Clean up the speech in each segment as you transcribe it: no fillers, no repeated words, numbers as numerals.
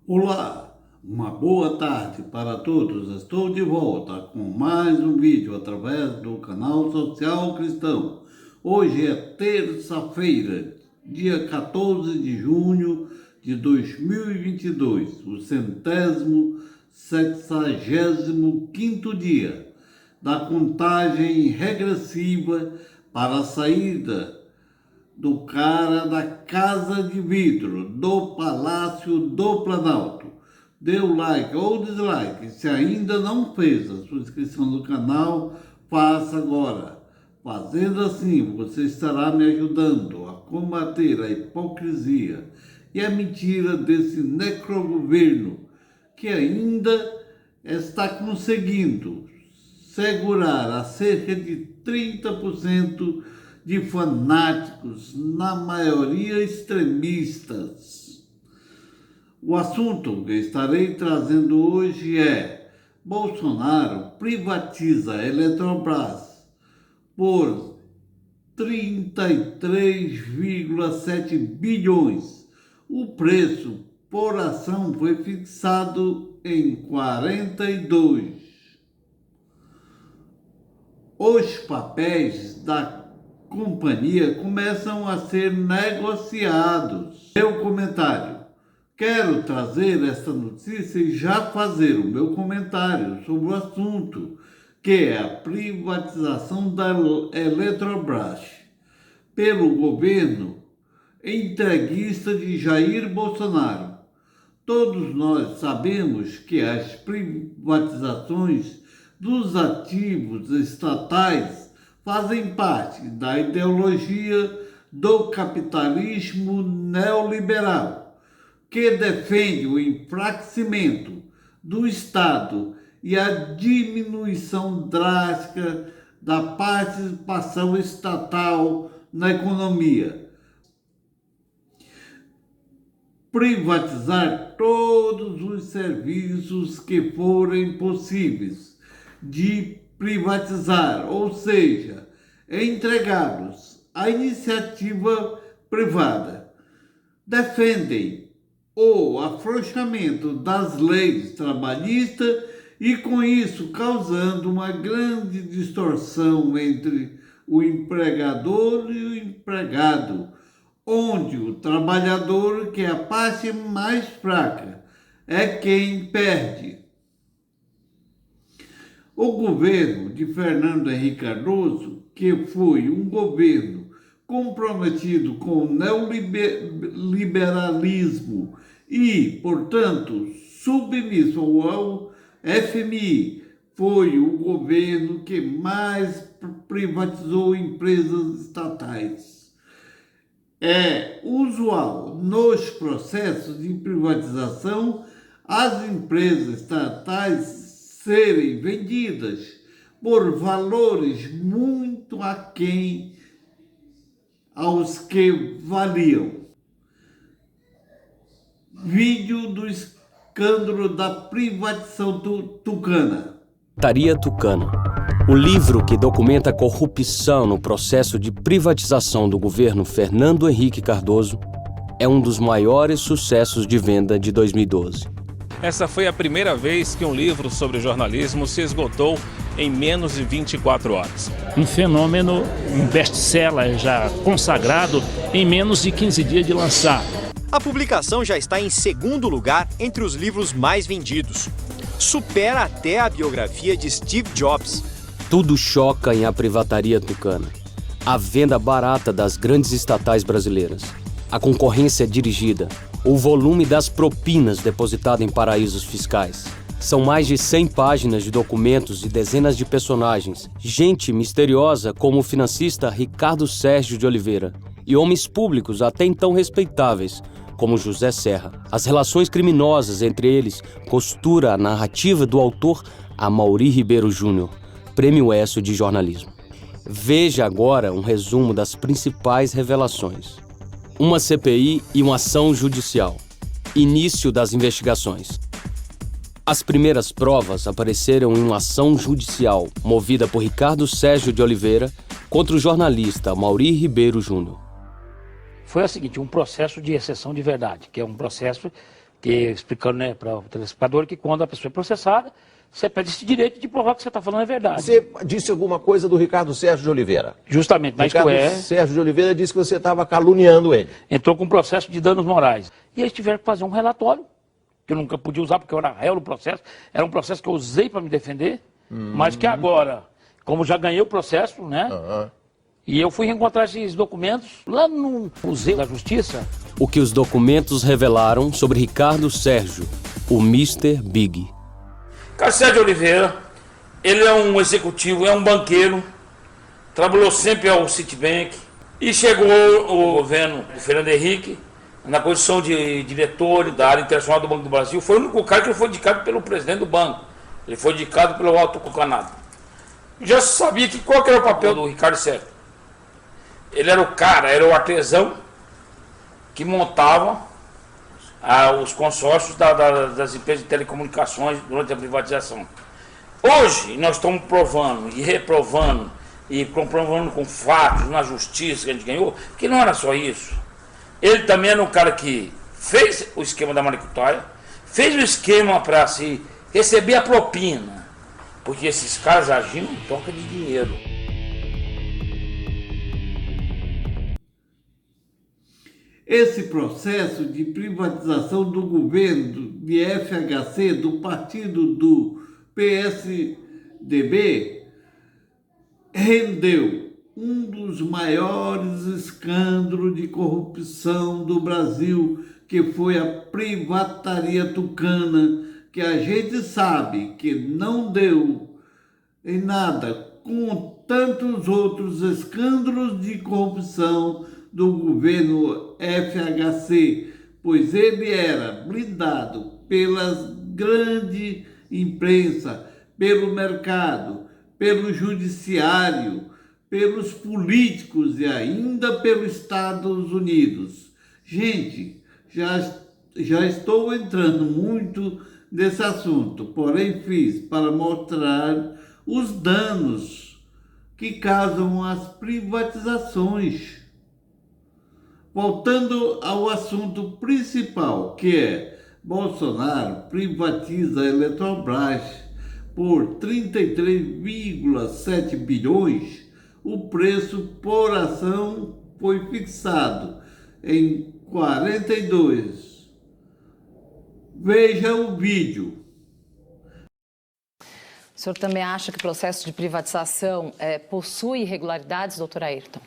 Olá, uma boa tarde para todos. Estou de volta com mais um vídeo através do canal Social Cristão. Hoje é terça-feira, dia 14 de junho de 2022, o 165º dia da contagem regressiva para a saída do cara da Casa de Vidro, do Palácio do Planalto. Dê o like ou dislike. Se ainda não fez a sua inscrição no canal, faça agora. Fazendo assim, você estará me ajudando a combater a hipocrisia e a mentira desse necrogoverno que ainda está conseguindo segurar a cerca de 30% de fanáticos, na maioria extremistas. O assunto que estarei trazendo hoje é: Bolsonaro privatiza a Eletrobras por 33,7 bilhões. O preço por ação foi fixado em 42. Os papéis da companhia começam a ser negociados. Meu comentário. Quero trazer esta notícia e já fazer o meu comentário sobre o assunto, que é a privatização da Eletrobras pelo governo entreguista de Jair Bolsonaro. Todos nós sabemos que as privatizações dos ativos estatais fazem parte da ideologia do capitalismo neoliberal, que defende o enfraquecimento do Estado e a diminuição drástica da participação estatal na economia. Privatizar todos os serviços que forem possíveis de privatizar, ou seja, entregá-los à iniciativa privada. Defendem o afrouxamento das leis trabalhistas e, com isso, causando uma grande distorção entre o empregador e o empregado, onde o trabalhador, que é a parte mais fraca, é quem perde. O governo de Fernando Henrique Cardoso, que foi um governo comprometido com o neoliberalismo e, portanto, submisso ao FMI, foi o governo que mais privatizou empresas estatais. É usual nos processos de privatização as empresas estatais serem vendidas por valores muito aquém aos que valiam. Vídeo do escândalo da privatização tucana. Portaria Tucana, o livro que documenta a corrupção no processo de privatização do governo Fernando Henrique Cardoso, é um dos maiores sucessos de venda de 2012. Essa foi a primeira vez que um livro sobre jornalismo se esgotou em menos de 24 horas. Um fenômeno, um best-seller já consagrado em menos de 15 dias de lançar. A publicação já está em segundo lugar entre os livros mais vendidos. Supera até a biografia de Steve Jobs. Tudo choca em A Privataria Tucana. A venda barata das grandes estatais brasileiras. A concorrência dirigida. O volume das propinas depositado em paraísos fiscais. São mais de 100 páginas de documentos e dezenas de personagens. Gente misteriosa como o financista Ricardo Sérgio de Oliveira. E homens públicos até então respeitáveis, como José Serra. As relações criminosas entre eles costura a narrativa do autor Amaury Ribeiro Júnior, Prêmio Écio de Jornalismo. Veja agora um resumo das principais revelações. Uma CPI e uma ação judicial. Início das investigações. As primeiras provas apareceram em uma ação judicial movida por Ricardo Sérgio de Oliveira contra o jornalista Amaury Ribeiro Júnior. Foi o seguinte, um processo de exceção de verdade, que é um processo que, explicando, né, para o telespectador, que quando a pessoa é processada, você pede esse direito de provar que você está falando é verdade. Você disse alguma coisa do Ricardo Sérgio de Oliveira. Justamente, mas Ricardo Sérgio de Oliveira disse que você estava caluniando ele. Entrou com um processo de danos morais. E eles tiveram que fazer um relatório, que eu nunca podia usar porque eu era réu no processo. Era um processo que eu usei para me defender, mas que agora, como já ganhei o processo, né? E eu fui reencontrar esses documentos lá no Museu da Justiça. O que os documentos revelaram sobre Ricardo Sérgio, o Mr. Big. Ricardo Sérgio de Oliveira, ele é um executivo, é um banqueiro, trabalhou sempre ao Citibank e chegou o governo do Fernando Henrique na condição de diretor da área internacional do Banco do Brasil. Foi o único cara que foi indicado pelo presidente do banco, ele foi indicado pelo Alto Canadá. Já sabia que qual que era o papel do Ricardo Sérgio. Ele era o cara, era o artesão que montava os consórcios das empresas de telecomunicações durante a privatização. Hoje, nós estamos provando e reprovando e comprovando com fatos na justiça que a gente ganhou, que não era só isso. Ele também era um cara que fez o esquema da maracutaia, fez o esquema para se receber a propina, porque esses caras agiam em troca de dinheiro. Esse processo de privatização do governo de FHC, do partido do PSDB, rendeu um dos maiores escândalos de corrupção do Brasil, que foi a privataria tucana, que a gente sabe que não deu em nada com tantos outros escândalos de corrupção do governo FHC, pois ele era blindado pelas grandes imprensa, pelo mercado, pelo judiciário, pelos políticos e ainda pelos Estados Unidos. Gente, já estou entrando muito nesse assunto, porém fiz para mostrar os danos que causam as privatizações. Voltando ao assunto principal, que é Bolsonaro privatiza a Eletrobras por 33,7 bilhões, o preço por ação foi fixado em 42. Veja o vídeo. O senhor também acha que o processo de privatização possui irregularidades, doutor Ayrton?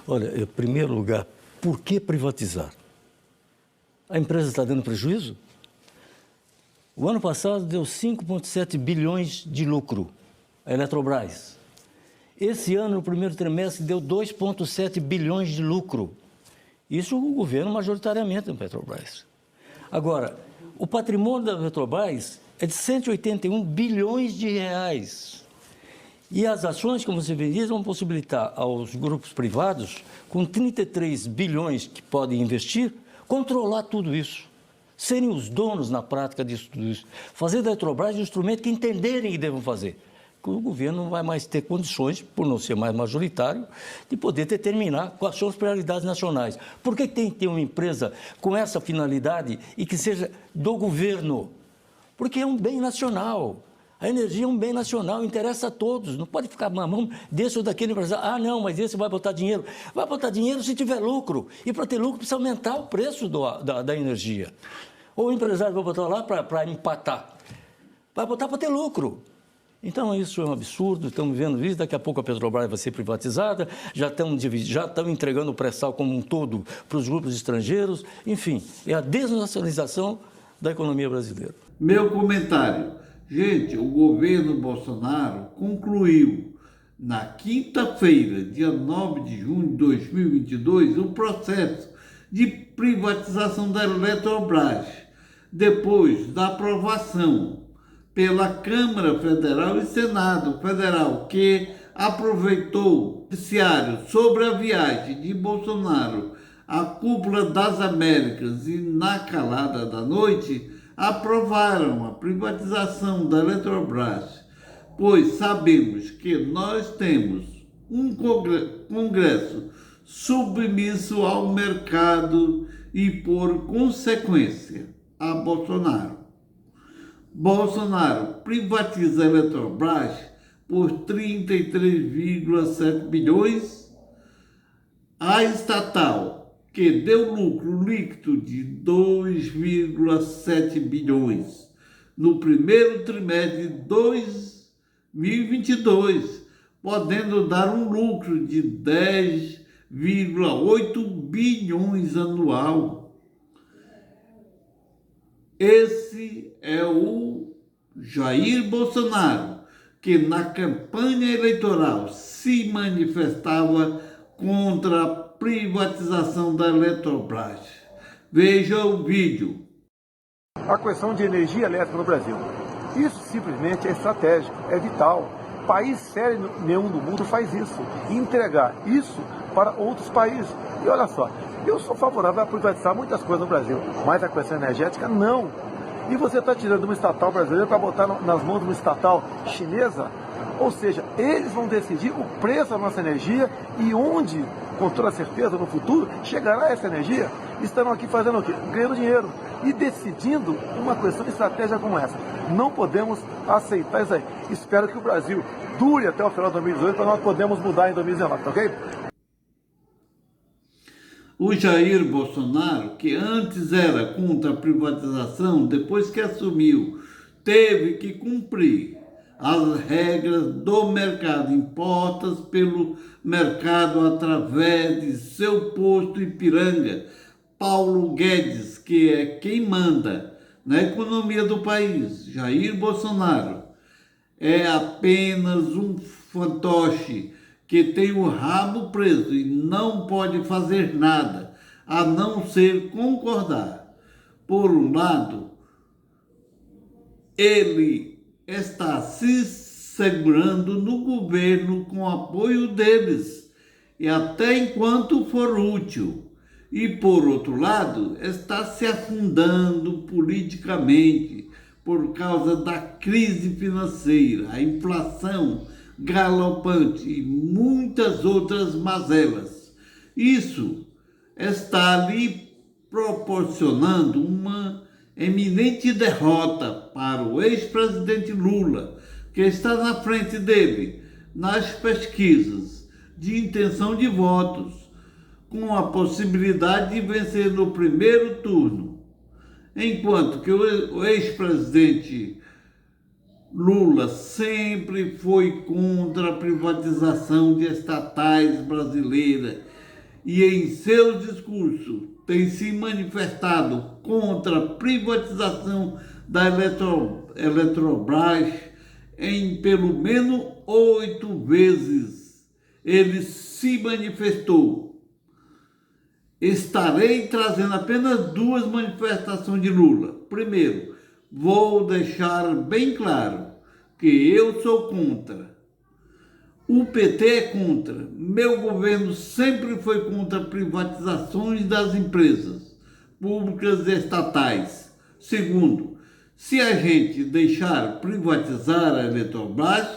Olha, em primeiro lugar, por que privatizar? A empresa está dando prejuízo? O ano passado deu 5,7 bilhões de lucro, a Eletrobras. Esse ano, no primeiro trimestre, deu 2,7 bilhões de lucro. Isso o governo majoritariamente da Petrobras. Agora, o patrimônio da Petrobras é de 181 bilhões de reais. E as ações, como você diz, vão possibilitar aos grupos privados, com 33 bilhões que podem investir, controlar tudo isso. Serem os donos na prática disso tudo isso. Fazer da Eletrobras um instrumento que entenderem que devem fazer. O governo não vai mais ter condições, por não ser mais majoritário, de poder determinar quais são as prioridades nacionais. Por que tem que ter uma empresa com essa finalidade e que seja do governo? Porque é um bem nacional. A energia é um bem nacional, interessa a todos. Não pode ficar na mão desse ou daquele empresário. Ah, não, mas esse vai botar dinheiro. Vai botar dinheiro se tiver lucro. E para ter lucro precisa aumentar o preço da energia. Ou o empresário vai botar lá para empatar. Vai botar para ter lucro. Então, isso é um absurdo, estamos vendo isso, daqui a pouco a Petrobras vai ser privatizada, já estão entregando o pré-sal como um todo para os grupos estrangeiros, enfim, é a desnacionalização da economia brasileira. Meu comentário. Gente, o governo Bolsonaro concluiu na quinta-feira, dia 9 de junho de 2022, um processo de privatização da Eletrobras, depois da aprovação pela Câmara Federal e Senado Federal, que aproveitou o noticiário sobre a viagem de Bolsonaro à Cúpula das Américas e na calada da noite, aprovaram a privatização da Eletrobras, pois sabemos que nós temos um Congresso submisso ao mercado e, por consequência, a Bolsonaro. Bolsonaro privatiza a Eletrobras por 33,7 bilhões, a estatal, que deu lucro líquido de 2,7 bilhões no primeiro trimestre de 2022, podendo dar um lucro de 10,8 bilhões anual. Esse é o Jair Bolsonaro, que na campanha eleitoral se manifestava contra a privatização da Eletrobras. Veja o vídeo. A questão de energia elétrica no Brasil. Isso simplesmente é estratégico, é vital. País sério nenhum do mundo faz isso. Entregar isso para outros países. E olha só, eu sou favorável a privatizar muitas coisas no Brasil, mas a questão energética não. E você está tirando uma estatal brasileira para botar nas mãos de uma estatal chinesa? Ou seja, eles vão decidir o preço da nossa energia e onde, com toda certeza, no futuro, chegará essa energia. Estarão aqui fazendo o quê? Ganhando dinheiro e decidindo uma questão de estratégia como essa. Não podemos aceitar isso aí. Espero que o Brasil dure até o final de 2018 para nós podermos mudar em 2019, tá ok? O Jair Bolsonaro, que antes era contra a privatização, depois que assumiu, teve que cumprir as regras do mercado impostas pelo mercado através de seu posto Ipiranga, Paulo Guedes, que é quem manda na economia do país. Jair Bolsonaro é apenas um fantoche que tem o rabo preso e não pode fazer nada, a não ser concordar. Por um lado, ele está se segurando no governo com apoio deles, e até enquanto for útil. E, por outro lado, está se afundando politicamente por causa da crise financeira, a inflação galopante e muitas outras mazelas. Isso está lhe proporcionando uma eminente derrota para o ex-presidente Lula, que está na frente dele nas pesquisas de intenção de votos, com a possibilidade de vencer no primeiro turno, enquanto que o ex-presidente Lula sempre foi contra a privatização de estatais brasileiras e em seus discursos tem se manifestado contra a privatização da Eletrobras em pelo menos 8 vezes. Ele se manifestou. Estarei trazendo apenas 2 manifestações de Lula. Primeiro, vou deixar bem claro que eu sou contra. O PT é contra. Meu governo sempre foi contra privatizações das empresas públicas e estatais. Segundo, se a gente deixar privatizar a Eletrobras,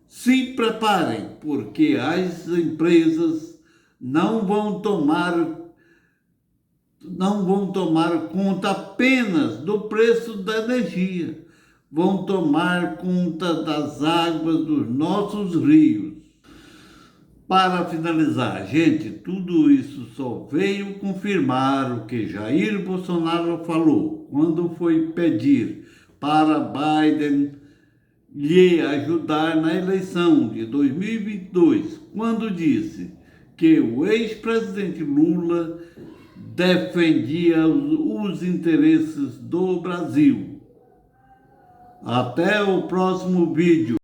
se preparem, porque as empresas não vão tomar conta apenas do preço da energia, vão tomar conta das águas dos nossos rios. Para finalizar, gente, tudo isso só veio confirmar o que Jair Bolsonaro falou quando foi pedir para Biden lhe ajudar na eleição de 2022, quando disse que o ex-presidente Lula defendia os interesses do Brasil. Até o próximo vídeo.